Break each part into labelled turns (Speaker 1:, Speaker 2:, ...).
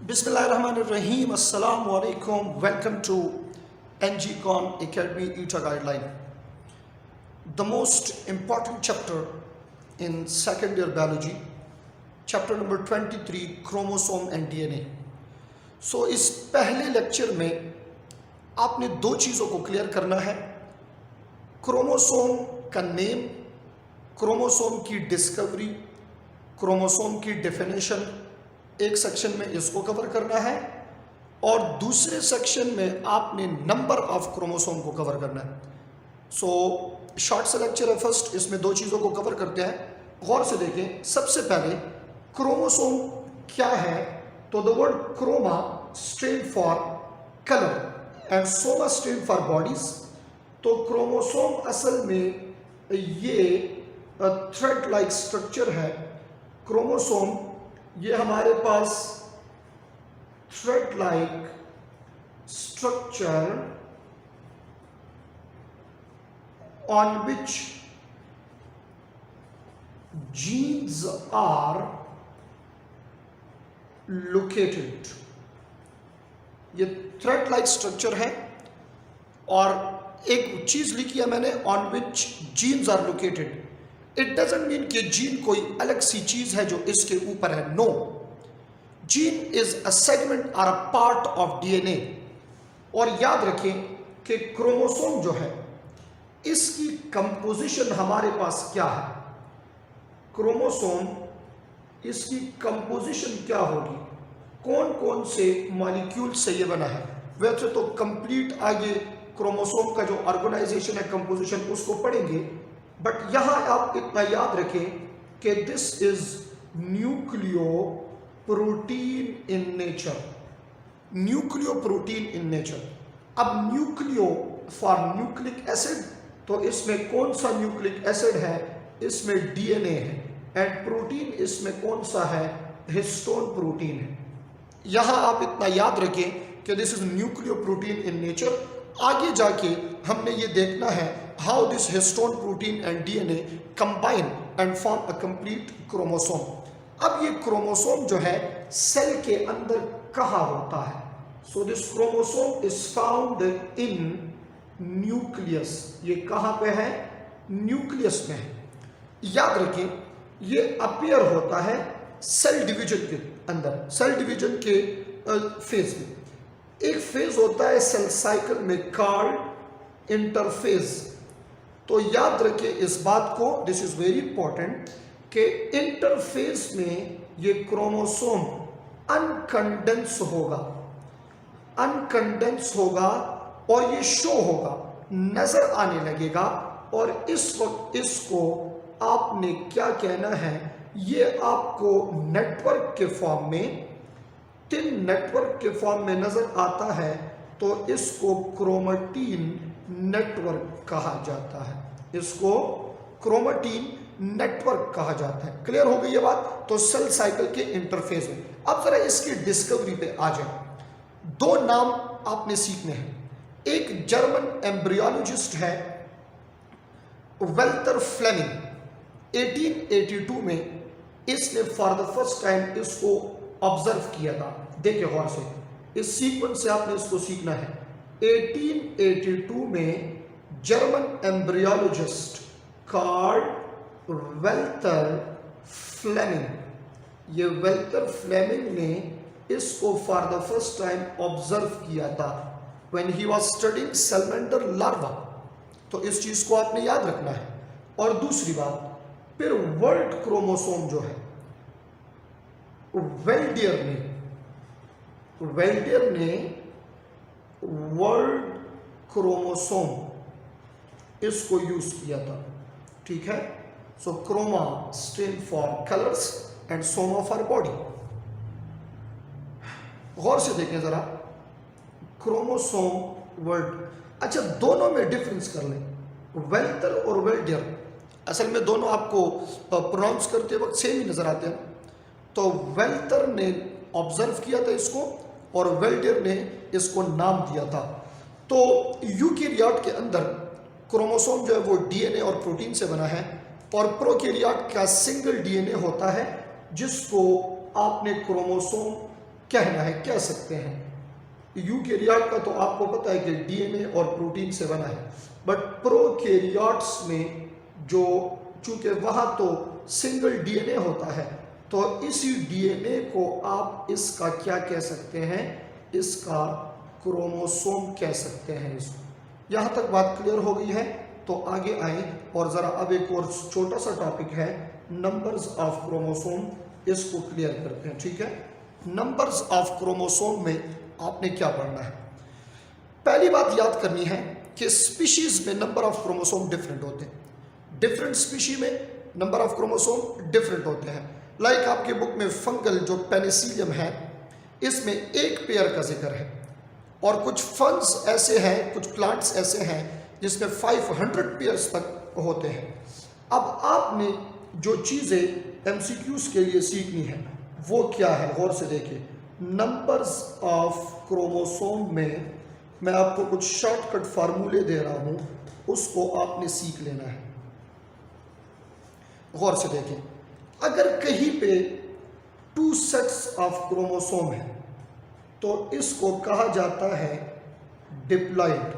Speaker 1: Bismillahirrahmanirrahim. Assalamu alaikum. Welcome to NGCon Academy ETA Guideline. The most important chapter in second year biology, chapter number 23, chromosome and DNA. So इस पहले lecture में आपने दो चीज़ों को clear करना है, क्रोमोसोम का नेम, क्रोमोसोम की डिस्कवरी, क्रोमोसोम की डेफिनेशन, एक सेक्शन में इसको कवर करना है और दूसरे सेक्शन में आपने नंबर ऑफ क्रोमोसोम को कवर करना है। सो शॉर्ट सा लेक्चर है फर्स्ट, इसमें दो चीज़ों को कवर करते हैं। गौर से देखें, सबसे पहले क्रोमोसोम क्या है, तो the word chroma stand for colour and soma stand for bodies. तो क्रोमोसोम असल में ये थ्रेड लाइक स्ट्रक्चर है। क्रोमोसोम ये हमारे पास thread like structure on which genes are located. ये थ्रेड लाइक स्ट्रक्चर है और एक चीज लिखी है मैंने, on which genes are located. It doesn't mean कि जीन कोई अलग सी चीज है जो इसके ऊपर है। No, gene is a segment और अ पार्ट ऑफ डीएनए। और याद रखें कि क्रोमोसोम जो है इसकी कंपोजिशन हमारे पास क्या है। क्रोमोसोम इसकी कंपोजिशन क्या होगी, कौन कौन से मॉलिक्यूल से ये बना है। वैसे तो कंप्लीट आगे क्रोमोसोम का जो ऑर्गेनाइजेशन है, कंपोजिशन, उसको पढ़ेंगे, बट यहां आप इतना याद रखें कि this is nucleo protein in nature. Nucleo protein in nature. अब न्यूक्लियो फॉर न्यूक्लिक एसिड, तो इसमें कौन सा न्यूक्लिक एसिड है, इसमें डीएनए है। एंड प्रोटीन इसमें कौन सा है, हिस्टोन प्रोटीन है। यहां आप इतना याद रखें कि this is nucleo protein in nature. आगे जाके हमने ये देखना है how this histone protein and DNA combine and form a complete chromosome. अब ये क्रोमोसोम जो है सेल के अंदर कहाँ होता है। So this chromosome is found in nucleus. ये कहाँ पे है, न्यूक्लियस में है। याद रखें ये अपीयर होता है सेल डिवीजन के अंदर, सेल डिवीजन के फेज में। एक फेज होता है सेल साइकिल में कॉल्ड इंटरफेज। तो याद रखिए इस बात को, दिस इज वेरी इंपॉर्टेंट, कि इंटरफेज में ये क्रोमोसोम अनकंडेंस होगा, अनकंडेंस होगा और ये शो होगा, नजर आने लगेगा। और इस वक्त इसको आपने क्या कहना है, ये आपको नेटवर्क के फॉर्म में, तिन नेटवर्क के फॉर्म में नजर आता है, तो इसको क्रोमेटिन नेटवर्क कहा जाता है। इसको क्रोमेटिन नेटवर्क कहा जाता है। क्लियर हो गई ये बात। तो सेल साइकिल के इंटरफेस में अब जरा इसकी डिस्कवरी पे आ जाए। दो नाम आपने सीखने हैं। एक जर्मन एम्ब्रियोलॉजिस्ट है वेल्टर फ्लेमिंग। 1882 में इसने फॉर द फर्स्ट टाइम इसको ऑब्जर्व किया था। देखिए गौर से, इस सीक्वेंस से आपने इसको सीखना है। 1882 में German embryologist called Walther Flemming, ये वेल्टर फ्लेमिंग ने इसको for the first time observe किया था when he was studying salamander larva. तो इस चीज को आपने याद रखना है। और दूसरी बात, फिर वर्ल्ड क्रोमोसोम जो है वेल्डियर ने वर्ल्ड क्रोमोसोम इसको यूज किया था। ठीक है। So chroma stand for colours and soma for body. गौर से देखें जरा, क्रोमोसोम वर्ड। अच्छा, दोनों में डिफरेंस कर लें, वेल्टर और वेल्डियर। असल में दोनों आपको प्रोनाउंस करते वक्त सेम ही नजर आते हैं। तो वेल्टर ने ऑब्जर्व किया था इसको और वेल्डियर ने इसको नाम दिया था। तो यूकेरियोट के अंदर क्रोमोसोम जो है वो डीएनए और प्रोटीन से बना है और प्रोकैरियोट का सिंगल डीएनए होता है जिसको आपने क्रोमोसोम कहना है, कह सकते हैं। यूकेरियोट का तो आपको पता है कि डीएनए और प्रोटीन से बना है, बट प्रोकैरियोट्स में जो चूंकि वहाँ तो सिंगल डीएनए होता है, तो इसी डीएनए को आप इसका क्या कह सकते हैं, इसका क्रोमोसोम कह सकते हैं इसको। यहाँ तक बात क्लियर हो गई है, तो आगे आए और ज़रा अब एक और छोटा सा टॉपिक है नंबर्स ऑफ क्रोमोसोम, इसको क्लियर करते हैं, ठीक है। नंबर्स ऑफ क्रोमोसोम में आपने क्या पढ़ना है? पहली बात याद करनी है कि स्पीशीज में नंबर ऑफ क्रोमोसोम डिफरेंट होते हैं, डिफरेंट स्पीशी में नंबर ऑफ क्रोमोसोम डिफरेंट होते हैं। लाइक आपके बुक में फंगल जो पेनिसिलियम है, इसमें एक पेयर का जिक्र है, और कुछ फंड्स ऐसे हैं, कुछ प्लांट्स ऐसे हैं जिसमें 500 पेयर्स तक होते हैं। अब आपने जो चीज़ें एमसीक्यूज के लिए सीखनी है वो क्या है, गौर से देखिए। नंबर्स ऑफ क्रोमोसोम में मैं आपको कुछ शॉर्टकट फार्मूले दे रहा हूं, उसको आपने सीख लेना है। गौर से देखें, अगर कहीं पे 2 सेट्स ऑफ क्रोमोसोम है तो इसको कहा जाता है डिप्लॉइड,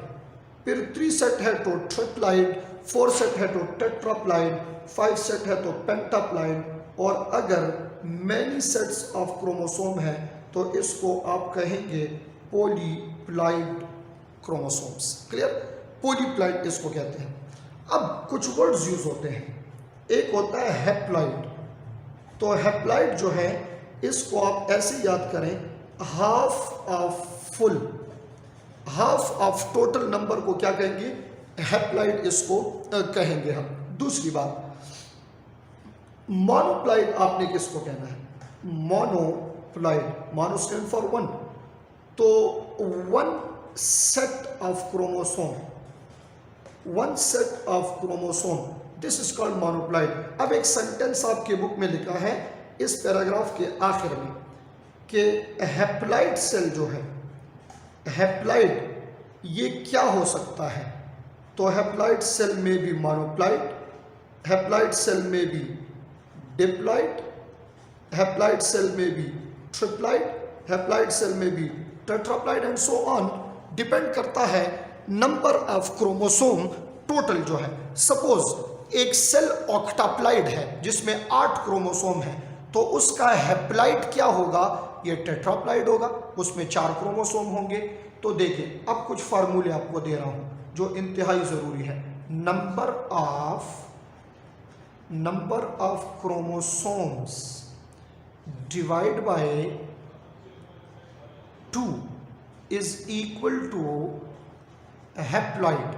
Speaker 1: फिर 3 सेट है तो ट्रिप्लॉइड, 4 सेट है तो टेट्राप्लॉइड, 5 सेट है तो पेंटाप्लॉइड, और अगर मैनी सेट्स ऑफ क्रोमोसोम है तो इसको आप कहेंगे पॉलीप्लॉइड क्रोमोसोम्स। क्लियर? पॉलीप्लॉइड इसको कहते हैं। अब कुछ वर्ड्स यूज होते हैं, एक होता है हैप्लॉइड। तो हैप्लॉइड जो है इसको आप ऐसे याद करें, half of full, half of total number को क्या कहेंगे, हैप्लॉइड इसको कहेंगे हम। दूसरी बात, मोनोप्लॉइड आपने किसको कहना है, monoploid, mono stand for one, तो 1 set of chromosome, 1 set of chromosome, this is called monoploid. अब एक सेंटेंस आपके बुक में लिखा है इस पैराग्राफ के आखिर में कि हैप्लॉइड सेल जो है, हैप्लॉइड ये क्या हो सकता है, तो हैप्लॉइड सेल में भी मोनोप्लॉइड, हैप्लॉइड सेल में भी डिप्लॉइड, हैप्लॉइड सेल में भी ट्रिप्लॉइड, हैप्लॉइड सेल में भी tetraploid and so on. Depend करता है नंबर ऑफ क्रोमोसोम टोटल जो है। सपोज एक सेल ऑक्टाप्लॉइड है जिसमें 8 क्रोमोसोम है, तो उसका हैप्लॉइड क्या होगा, ये टेट्राप्लॉइड होगा, उसमें 4 क्रोमोसोम होंगे। तो देखिए अब कुछ फार्मूले आपको दे रहा हूं जो इंतहाई जरूरी है। Number of chromosomes divide by 2 is equal to haploid.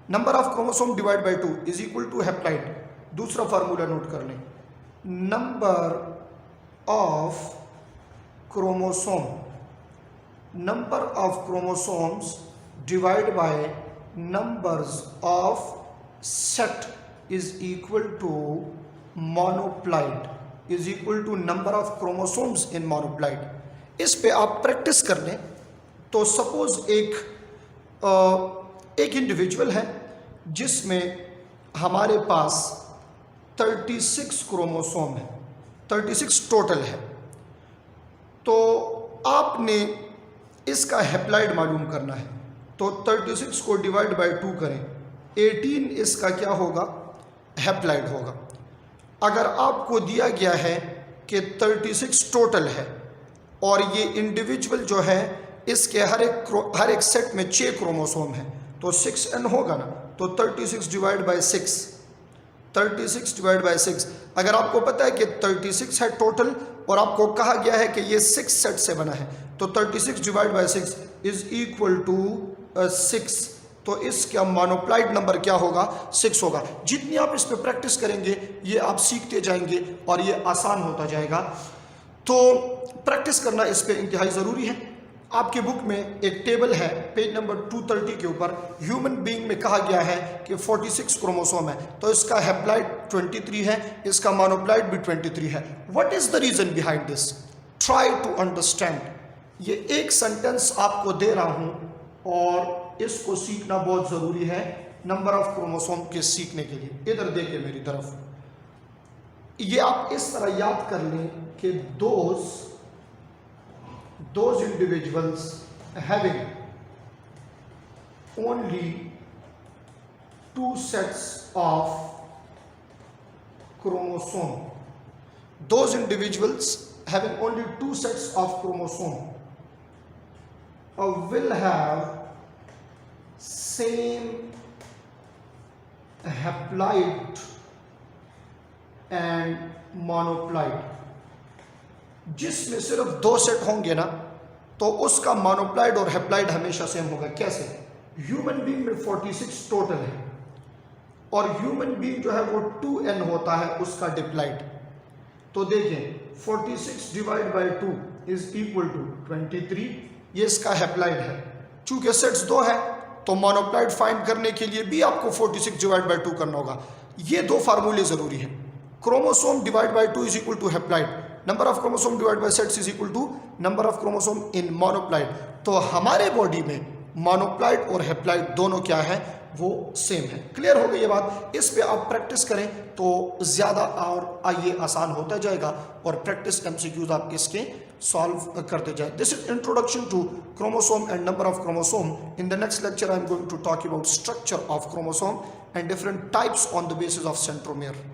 Speaker 1: Number of chromosome divide by 2 is equal to haploid. दूसरा फार्मूला नोट कर लें, number of chromosome, number of chromosomes divide by numbers of set is equal to monoploid, is equal to number of chromosomes in monoploid. इस पे आप practice कर लें। तो suppose एक इंडिविजुअल है जिसमें हमारे पास 36 क्रोमोसोम है, 36 टोटल है। तो आपने इसका हैप्लॉइड मालूम करना है, तो 36 को डिवाइड बाय 2 करें, 18 इसका क्या होगा, हैप्लॉइड होगा। अगर आपको दिया गया है कि 36 टोटल है और ये इंडिविजुअल जो है इसके हर एक सेट में 6 क्रोमोसोम है, तो 6n होगा ना, तो 36 डिवाइड बाय 6, 36 डिवाइड बाय 6। अगर आपको पता है कि 36 है टोटल और आपको कहा गया है कि ये 6 सेट से बना है, तो 36 divide by 6 is equal to 6। तो इसका मोनोप्लॉइड नंबर क्या होगा, 6 होगा। जितनी आप इस पे प्रैक्टिस करेंगे ये आप सीखते जाएंगे और ये आसान होता जाएगा। तो प्रैक्टिस करना इस पे इंतहाई ज़रूरी है। आपके बुक में एक टेबल है पेज नंबर 230 के ऊपर, ह्यूमन बीइंग में कहा गया है कि 46 क्रोमोसोम है, तो इसका हैप्लॉइड 23 है, इसका मोनोप्लॉइड भी 23 है। What is the reason behind this, try to understand. ये एक सेंटेंस आपको दे रहा हूं और इसको सीखना बहुत जरूरी है नंबर ऑफ क्रोमोसोम के सीखने के लिए। इधर देखिए मेरी तरफ, ये आप इस तरह याद कर लें कि those those individuals having only two sets of chromosome, those individuals having only two sets of chromosome will have same haploid and मोनोप्लाइड। जिसमें सिर्फ दो सेट होंगे ना तो उसका मोनोप्लाइड और हेप्लाइड हमेशा सेम होगा। कैसे? ह्यूमन बीइंग में 46 टोटल है और ह्यूमन बीइंग जो है वो 2n होता है उसका डिप्लाइड। तो देखिए 46 divide by 2 is equal to 23, ये इसका हेप्लाइड है। चूंकि सेट्स दो है तो मोनोप्लाइड फाइंड करने के लिए भी आपको 46 डिवाइड बाई 2 करना होगा। ये दो फार्मूले जरूरी है। Chromosome divide by 2 is equal to haploid, number of chromosome divide by sets is equal to number of chromosome in monoploid. तो हमारे बॉडी में मोनोप्लाइड और हेप्लाइड दोनों क्या है, वो सेम है। क्लियर हो गई ये बात? इस पे आप प्रैक्टिस करें तो ज्यादा और ये आसान होता जाएगा और प्रैक्टिस एमसीक्यूज आप इसके सॉल्व करते जाए। This is introduction to chromosome and number of chromosome. In the next lecture I am going to talk about structure of chromosome and different types on the basis of centromere.